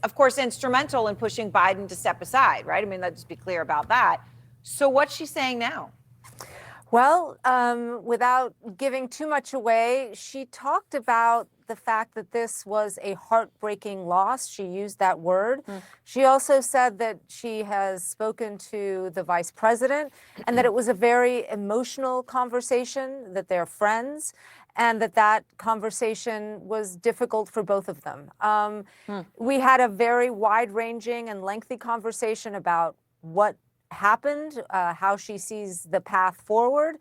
of course, instrumental in pushing Biden to step aside, right? I mean, let's just be clear about that. So what's she saying now? Well, without giving too much away, she talked about the fact that this was a heartbreaking loss. She used that word. She also said that she has spoken to the vice president and that it was a very emotional conversation, that they're friends, and that conversation was difficult for both of them. We had a very wide-ranging and lengthy conversation about what happened, how she sees the path forward,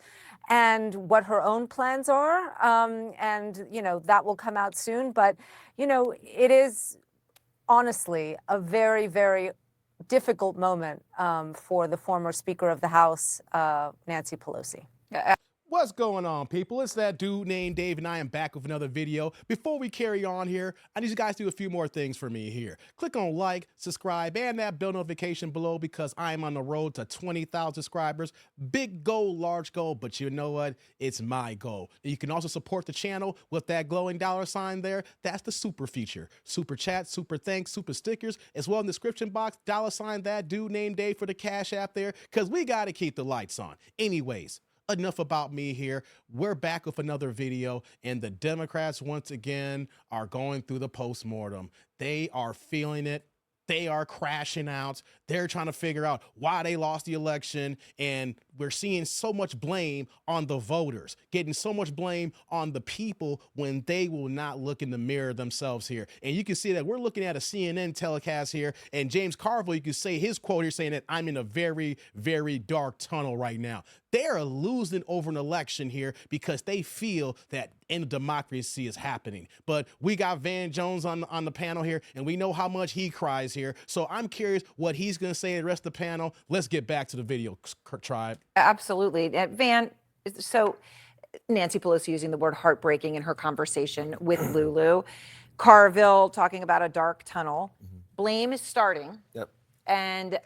and what her own plans are. And, you know, that will come out soon. But, you know, it is honestly a very, very difficult moment for the former Speaker of the House, Nancy Pelosi. What's going on, people? It's that dude named Dave, and I am back with another video. Before we carry on here, I need you guys to do a few more things for me here. Click on like, subscribe, and that bell notification below because I am on the road to 20,000 subscribers. Big goal, large goal, but you know what? It's my goal. And you can also support the channel with that glowing dollar sign there. That's the super feature. Super chat, super thanks, super stickers, as well in the description box, dollar sign that dude named Dave for the Cash App there, because we got to keep the lights on. Anyways, enough about me here. We're back with another video, and the Democrats once again are going through the postmortem. They are feeling it. They are crashing out. They're trying to figure out why they lost the election, and we're seeing so much blame on the voters, getting so much blame on the people when they will not look in the mirror themselves here. And you can see that we're looking at a CNN telecast here, and James Carville, you can say his quote here saying that I'm in a very, very dark tunnel right now. They are losing over an election here because they feel that end of democracy is happening. But we got Van Jones on the panel here, and we know how much he cries here. So I'm curious what he's going to say to the rest of the panel. Let's get back to the video, tribe. Absolutely. Van, so Nancy Pelosi using the word heartbreaking in her conversation with Lulu. Carville talking about a dark tunnel. Blame is starting. Yep. And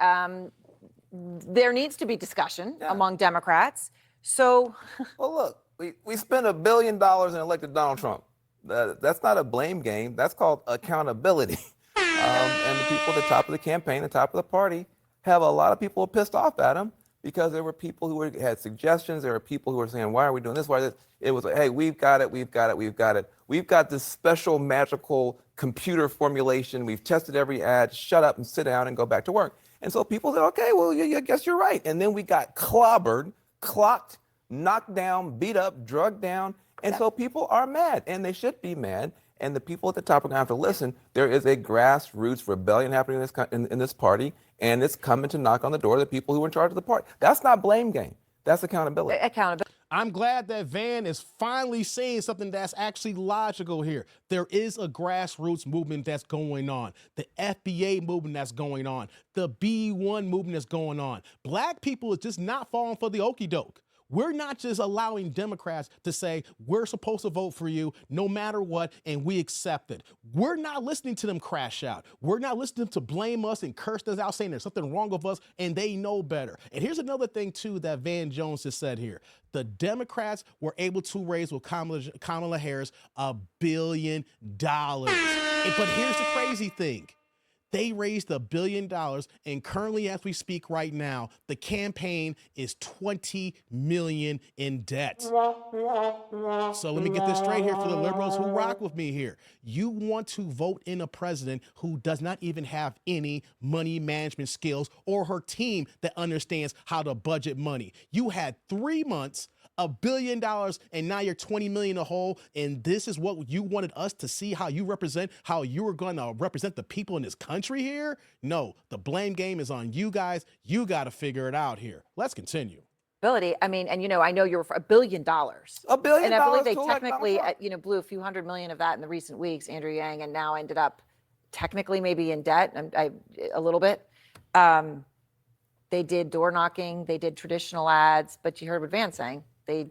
there needs to be discussion among Democrats. So, well, look, we spent $1 billion and elected Donald Trump. That's not a blame game. That's called accountability. And the people at the top of the campaign, the top of the party, have a lot of people pissed off at him because there were people who had suggestions. There were people who were saying, why are we doing this? Why this? It was like, hey, we've got it, we've got it, we've got it. We've got this special magical computer formulation. We've tested every ad. Shut up and sit down and go back to work. And so people said, okay, well, I guess you're right. And then we got clobbered, clocked, knocked down, beat up, drugged down. And so people are mad, and they should be mad. And the people at the top are going to have to listen. There is a grassroots rebellion happening in this party, and it's coming to knock on the door of the people who are in charge of the party. That's not blame game. That's accountability. Accountability. I'm glad that Van is finally saying something that's actually logical here. There is a grassroots movement that's going on. The FBA movement that's going on. The B1 movement that's going on. Black people is just not falling for the okie doke. We're not just allowing Democrats to say, we're supposed to vote for you no matter what, and we accept it. We're not listening to them crash out. We're not listening to blame us and curse us out saying there's something wrong with us, and they know better. And here's another thing, too, that Van Jones has said here. The Democrats were able to raise with Kamala Harris $1 billion. But here's the crazy thing. They raised $1 billion, and currently, as we speak right now, the campaign is $20 million in debt. So let me get this straight here for the liberals who rock with me here. You want to vote in a president who does not even have any money management skills or her team that understands how to budget money. You had 3 months, $1 billion, and now you're 20 million a hole, and this is what you wanted us to see, how you were going to represent the people in this country here? No, the blame game is on you guys. You got to figure it out here. Let's continue. I mean, and I know you're for $1 billion. $1 billion. And I believe they technically, blew a few $100 million of that in the recent weeks, Andrew Yang, and now ended up technically maybe in debt a little bit. They did door knocking, they did traditional ads, but you heard what Van's saying. They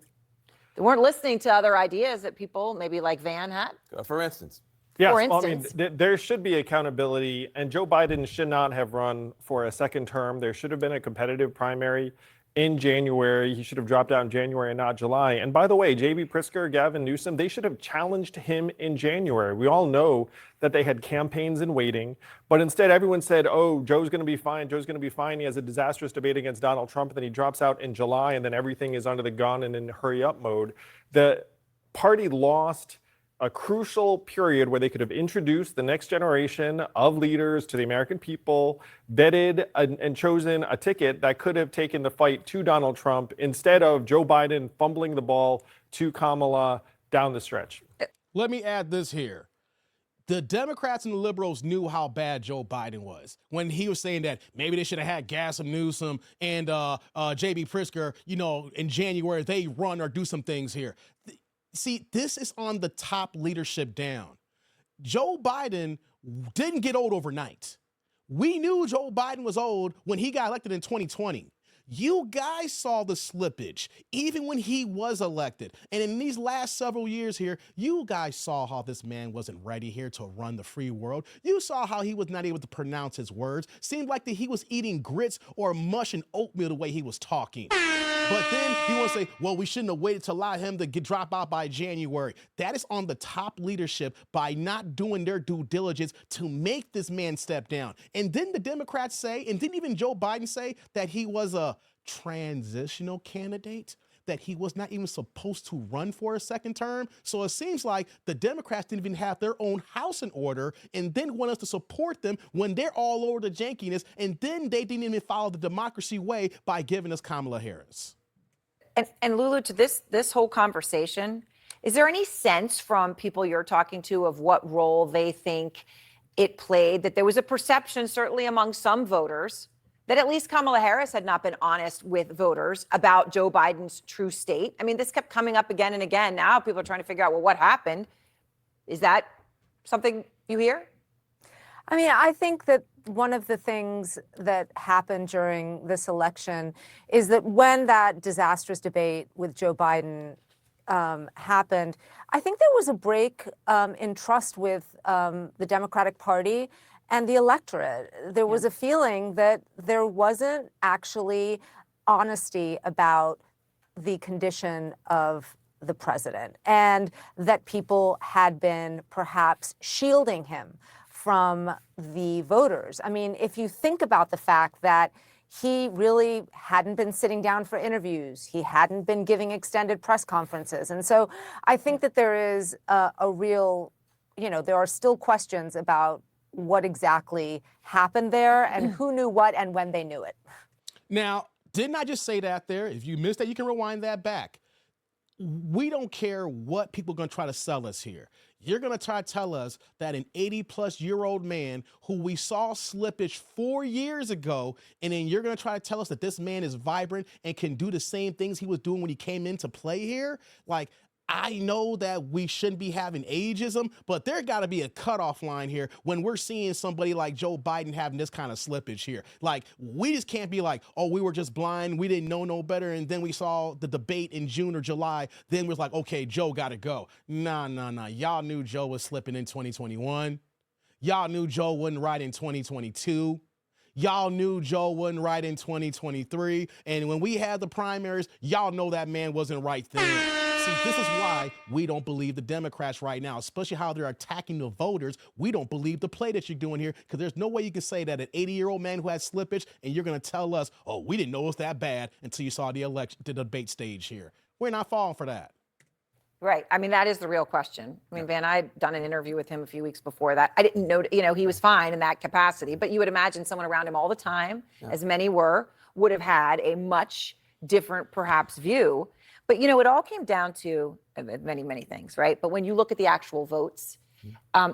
weren't listening to other ideas that people maybe like Van had. For instance. Yes, For well, instance. I mean, there should be accountability, and Joe Biden should not have run for a second term. There should have been a competitive primary. in January. He should have dropped out in January and not July. And by the way, J.B. Pritzker, Gavin Newsom, they should have challenged him in January. We all know that they had campaigns in waiting, but instead everyone said, oh, Joe's going to be fine. Joe's going to be fine. He has a disastrous debate against Donald Trump, and then he drops out in July, and then everything is under the gun and in hurry up mode. The party lost a crucial period where they could have introduced the next generation of leaders to the American people, vetted and chosen a ticket that could have taken the fight to Donald Trump instead of Joe Biden fumbling the ball to Kamala down the stretch. Let me add this here. The Democrats and the liberals knew how bad Joe Biden was when he was saying that maybe they should have had Gavin Newsom and J.B. Pritzker, in January, they run or do some things here. See, this is on the top leadership down. Joe Biden didn't get old overnight. We knew Joe Biden was old when he got elected in 2020. You guys saw the slippage, even when he was elected. And in these last several years here, you guys saw how this man wasn't ready here to run the free world. You saw how he was not able to pronounce his words. Seemed like that he was eating grits or mush and oatmeal the way he was talking. But then you want to say, well, we shouldn't have waited to allow him to drop out by January. That is on the top leadership by not doing their due diligence to make this man step down. And then the Democrats say, and didn't even Joe Biden say, that he was a transitional candidate, that he was not even supposed to run for a second term. So it seems like the Democrats didn't even have their own house in order and then want us to support them when they're all over the jankiness. And then they didn't even follow the democracy way by giving us Kamala Harris. And Lulu, to this whole conversation, is there any sense from people you're talking to of what role they think it played, that there was a perception, certainly among some voters, that at least Kamala Harris had not been honest with voters about Joe Biden's true state? I mean, this kept coming up again and again. Now people are trying to figure out, well, what happened? Is that something you hear? I mean, I think that one of the things that happened during this election is that when that disastrous debate with Joe Biden happened, I think there was a break in trust with the Democratic Party and the electorate. There was a feeling that there wasn't actually honesty about the condition of the president, and that people had been perhaps shielding him from the voters. I mean, if you think about the fact that he really hadn't been sitting down for interviews, he hadn't been giving extended press conferences. And so I think that there is a real, there are still questions about what exactly happened there and who knew what and when they knew it. Now, didn't I just say that there? If you missed that, you can rewind that back. We don't care what people are going to try to sell us here. You're going to try to tell us that an 80-plus-year-old man who we saw slippage 4 years ago, and then you're going to try to tell us that this man is vibrant and can do the same things he was doing when he came into play here? Like, I know that we shouldn't be having ageism, but there got to be a cutoff line here when we're seeing somebody like Joe Biden having this kind of slippage here. Like, we just can't be like, oh, we were just blind, we didn't know no better, and then we saw the debate in June or July, then we're like, okay, Joe got to go. Nah. Y'all knew Joe was slipping in 2021. Y'all knew Joe wasn't right in 2022. Y'all knew Joe wasn't right in 2023. And when we had the primaries, y'all know that man wasn't right then. See, this is why we don't believe the Democrats right now, especially how they're attacking the voters. We don't believe the play that you're doing here, because there's no way you can say that an 80-year-old man who has slippage and you're going to tell us, oh, we didn't know it was that bad until you saw the debate stage here. We're not falling for that. Right. I mean, that is the real question. I mean, Van, I'd done an interview with him a few weeks before that. I didn't know, he was fine in that capacity, but you would imagine someone around him all the time, as many were, would have had a much different, perhaps, view. But, it all came down to many, many things, right? But when you look at the actual votes,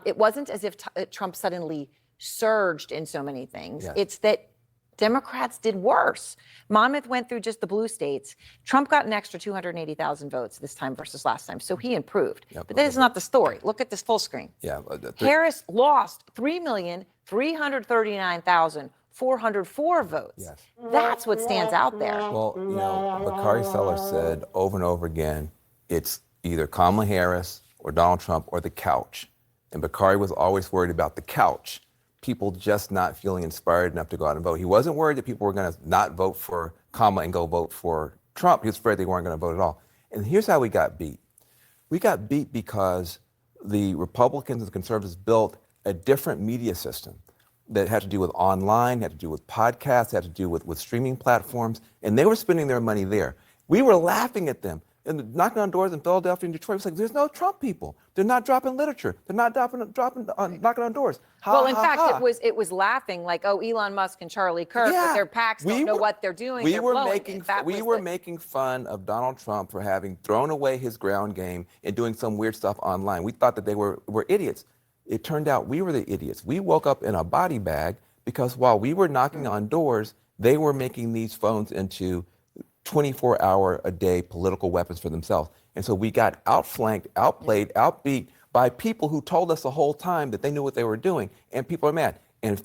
it wasn't as if Trump suddenly surged in so many things. Yes. It's that Democrats did worse. Monmouth went through just the blue states. Trump got an extra 280,000 votes this time versus last time, so he improved. Yep. But that is not the story. Look at this full screen. Yeah. Harris lost 3,339,404 votes. Yes. That's what stands out there. Well, Bakari Sellers said over and over again, it's either Kamala Harris or Donald Trump or the couch. And Bakari was always worried about the couch, people just not feeling inspired enough to go out and vote. He wasn't worried that people were going to not vote for Kamala and go vote for Trump. He was afraid they weren't going to vote at all. And here's how we got beat. We got beat because the Republicans and the conservatives built a different media system that had to do with online, had to do with podcasts, had to do with streaming platforms, and they were spending their money there. We were laughing at them and knocking on doors in Philadelphia and Detroit. It was like, there's no Trump people. They're not dropping literature. They're not knocking on doors. Well, in fact, it was laughing like, oh, Elon Musk and Charlie Kirk, but their PACs don't know what they're doing. We were making fun of Donald Trump for having thrown away his ground game and doing some weird stuff online. We thought that they were idiots. It turned out we were the idiots. We woke up in a body bag because while we were knocking on doors, they were making these phones into 24-hour-a-day political weapons for themselves. And so we got outflanked, outplayed, outbeat by people who told us the whole time that they knew what they were doing. And people are mad. And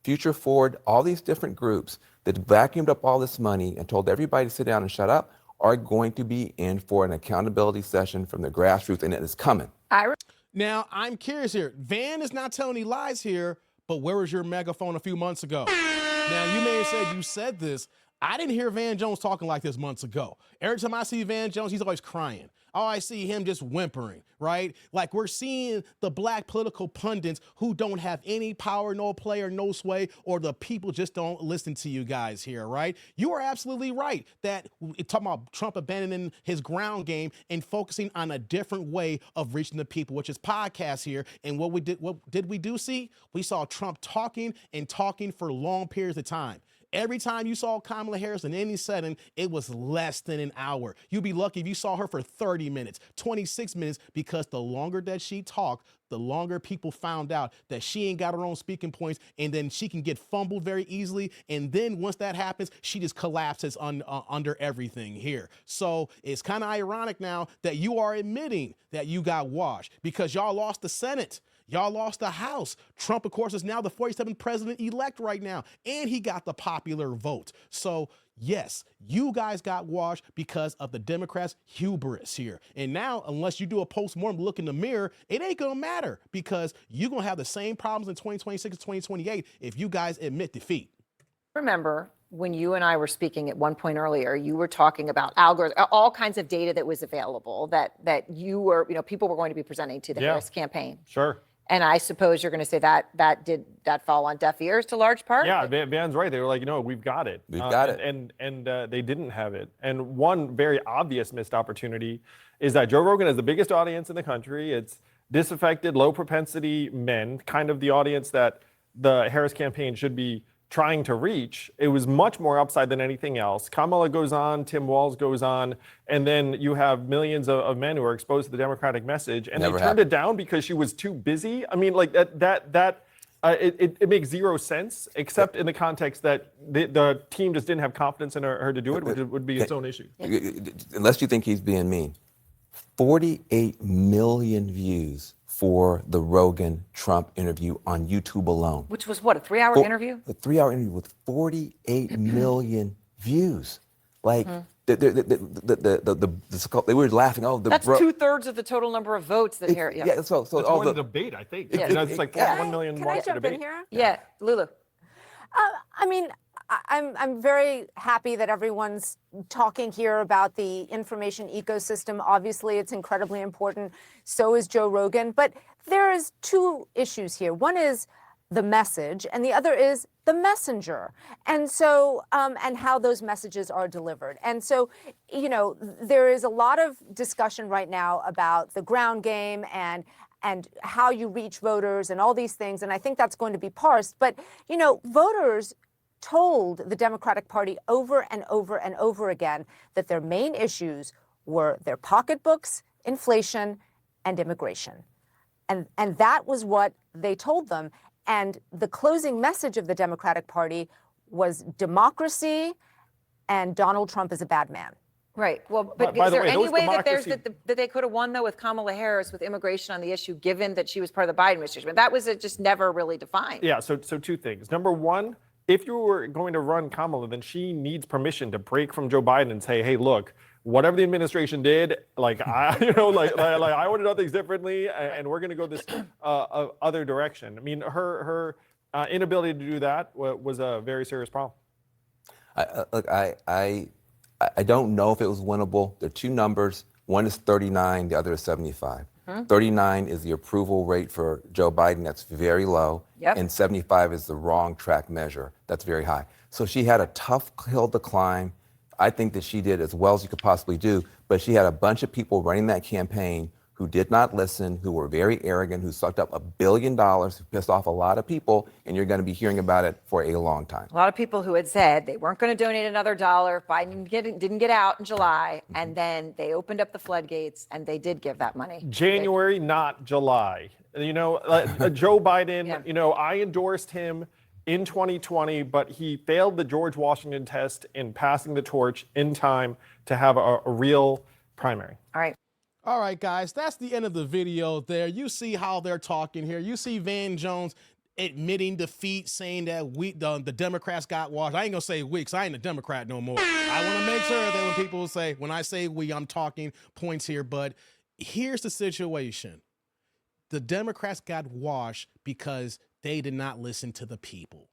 Future Forward, all these different groups that vacuumed up all this money and told everybody to sit down and shut up are going to be in for an accountability session from the grassroots, and it is coming. Now, I'm curious here. Van is not telling any lies here, but where was your megaphone a few months ago? Now, you may have said you said this. I didn't hear Van Jones talking like this months ago. Every time I see Van Jones, he's always crying. Oh, I see him just whimpering, right? Like we're seeing the black political pundits who don't have any power, no play, or no sway, or the people just don't listen to you guys here, right? You are absolutely right that talking about Trump abandoning his ground game and focusing on a different way of reaching the people, which is podcasts here. And what did we do see? We saw Trump talking and talking for long periods of time. Every time you saw Kamala Harris in any setting, it was less than an hour. You'd be lucky if you saw her for 30 minutes, 26 minutes, because the longer that she talked, the longer people found out that she ain't got her own speaking points, and then she can get fumbled very easily. And then once that happens, she just collapses under everything here. So it's kind of ironic now that you are admitting that you got washed because y'all lost the Senate. Y'all lost the House. Trump, of course, is now the 47th president-elect right now, and he got the popular vote. So, yes, you guys got washed because of the Democrats' hubris here. And now, unless you do a postmortem look in the mirror, it ain't going to matter because you're going to have the same problems in 2026 and 2028 if you guys admit defeat. Remember, when you and I were speaking at one point earlier, you were talking about algorithms, all kinds of data that was available that you were, people were going to be presenting to the Harris campaign. Sure. And I suppose you're going to say that did fall on deaf ears to large part? Yeah, Van's right. They were like, we've got it. We've got it. And they didn't have it. And one very obvious missed opportunity is that Joe Rogan has the biggest audience in the country. It's disaffected, low propensity men, kind of the audience that the Harris campaign should be trying to reach. It was much more upside than anything else. Kamala goes on, Tim Walz goes on, and then you have millions of men who are exposed to the Democratic message, and they turned it down because she was too busy. I mean, like it makes zero sense, except in the context that the team just didn't have confidence in her to do it, which would be its own issue. Unless you think he's being mean. 48 million views for the Rogan-Trump interview on YouTube alone. Which was what, a 3-hour interview? A 3-hour interview with 48 million views. Like, they were laughing. Oh, that's 2/3 of the total number of votes that here. Yeah, so it's more than the debate, I think. It's like 1 million Can watch I the jump debate. in here? Yeah, Lulu. I mean, I'm very happy that everyone's talking here about the information ecosystem. Obviously, it's incredibly important. So is Joe Rogan. But there is two issues here. One is the message, and the other is the messenger. And so, and how those messages are delivered. And so, there is a lot of discussion right now about the ground game and how you reach voters and all these things. And I think that's going to be parsed. But, voters told the Democratic Party over and over and over again that their main issues were their pocketbooks, inflation, and immigration. And that was what they told them. And the closing message of the Democratic Party was democracy and Donald Trump is a bad man. Right. Well, but is there any way that they could have won, though, with Kamala Harris with immigration on the issue, given that she was part of the Biden administration? But that was just never really defined. Yeah, so two things. Number one, if you were going to run Kamala, then she needs permission to break from Joe Biden and say, hey, look, whatever the administration did, like I would have done things differently, and we're going to go this other direction. I mean, her inability to do that was a very serious problem. I don't know if it was winnable. There are two numbers. One is 39, the other is 75. 39 is the approval rate for Joe Biden. That's very low. Yep. And 75 is the wrong track measure. That's very high. So she had a tough hill to climb. I think that she did as well as you could possibly do, but she had a bunch of people running that campaign who did not listen, who were very arrogant, who sucked up $1 billion, who pissed off a lot of people, and you're going to be hearing about it for a long time. A lot of people who had said they weren't going to donate another dollar. Biden didn't get out in July, and then they opened up the floodgates, and they did give that money. January, not July. You know, Joe Biden, Yeah. you know, I endorsed him in 2020, but he failed the George Washington test in passing the torch in time to have a real primary. All right. All right, guys, that's the end of the video there. You see how they're talking here. You see Van Jones admitting defeat, saying that the Democrats got washed. I ain't gonna say we, 'cause I ain't a Democrat no more. I want to make sure that when people say, when I say we, I'm talking points here. But here's the situation. The Democrats got washed because they did not listen to the people.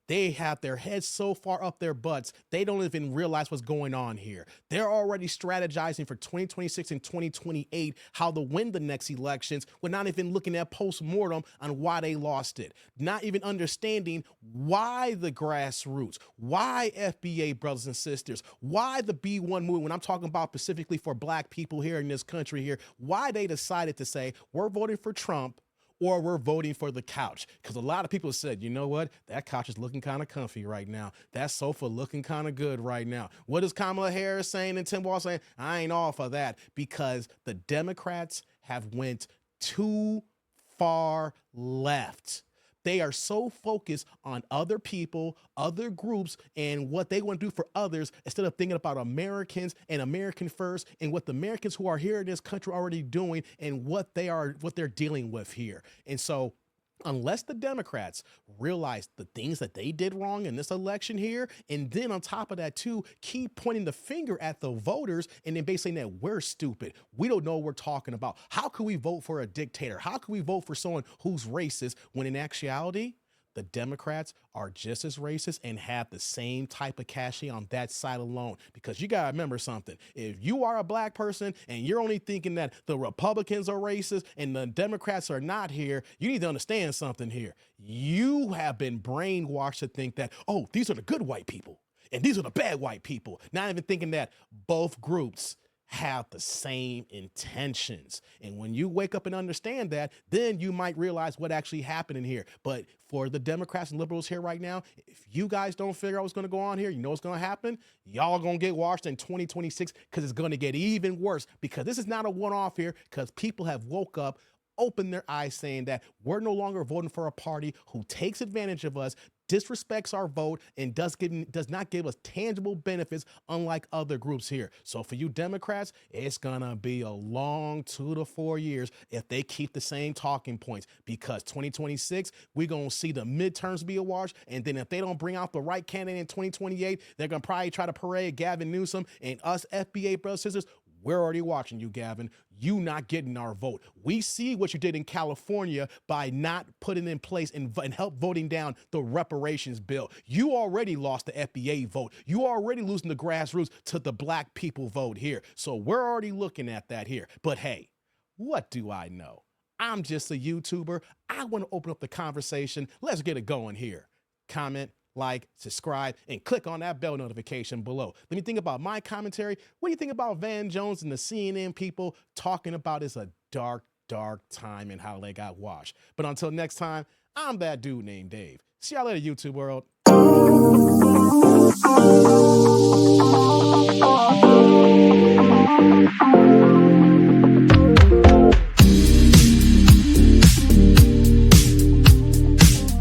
They have their heads so far up their butts, they don't even realize what's going on here. They're already strategizing for 2026 and 2028, how to win the next elections, with not even looking at postmortem on why they lost it. Not even understanding why the grassroots, why FBA brothers and sisters, why the B1 movement, when I'm talking about specifically for black people here in this country here, why they decided to say, we're voting for Trump, or we're voting for the couch. Because a lot of people said, you know what? That couch is looking kind of comfy right now. That sofa looking kind of good right now. What is Kamala Harris saying and Tim Walz saying? I ain't all for that, because the Democrats have went too far left. They are so focused on other people, other groups, and what they want to do for others instead of thinking about Americans and American first and what the Americans who are here in this country are already doing and what they're dealing with here. And so unless the Democrats realize the things that they did wrong in this election here, and then on top of that too, keep pointing the finger at the voters and then basically saying that we're stupid, we don't know what we're talking about. How can we vote for a dictator? How can we vote for someone who's racist when in actuality, the Democrats are just as racist and have the same type of cachet on that side alone. Because you got to remember something. If you are a black person and you're only thinking that the Republicans are racist and the Democrats are not here, you need to understand something here. You have been brainwashed to think that, oh, these are the good white people and these are the bad white people. Not even thinking that both groups have the same intentions. And when you wake up and understand that, then you might realize what actually happened in here. But for the Democrats and liberals here right now, if you guys don't figure out what's going to go on here, you know what's going to happen? Y'all going to get washed in 2026 because it's going to get even worse, because this is not a one-off here, because people have woke up, opened their eyes saying that we're no longer voting for a party who takes advantage of us, disrespects our vote, and does not give us tangible benefits unlike other groups here. So for you Democrats, it's gonna be a long 2 to 4 years if they keep the same talking points, because 2026, we're gonna see the midterms be a wash, and then if they don't bring out the right candidate in 2028, they're gonna probably try to parade Gavin Newsom, and us FBA brothers and sisters, we're already watching you, Gavin. You not getting our vote. We see what you did in California by not putting in place and help voting down the reparations bill. You already lost the FBA vote. You already losing the grassroots to the black people vote here. So we're already looking at that here. But hey, what do I know? I'm just a YouTuber. I want to open up the conversation. Let's get it going here. Comment, like, subscribe, and click on that bell notification below. Let me think about my commentary. What do you think about Van Jones and the CNN people talking about it's a dark, dark time and how they got washed? But until next time, I'm that dude named Dave. See y'all later, YouTube world.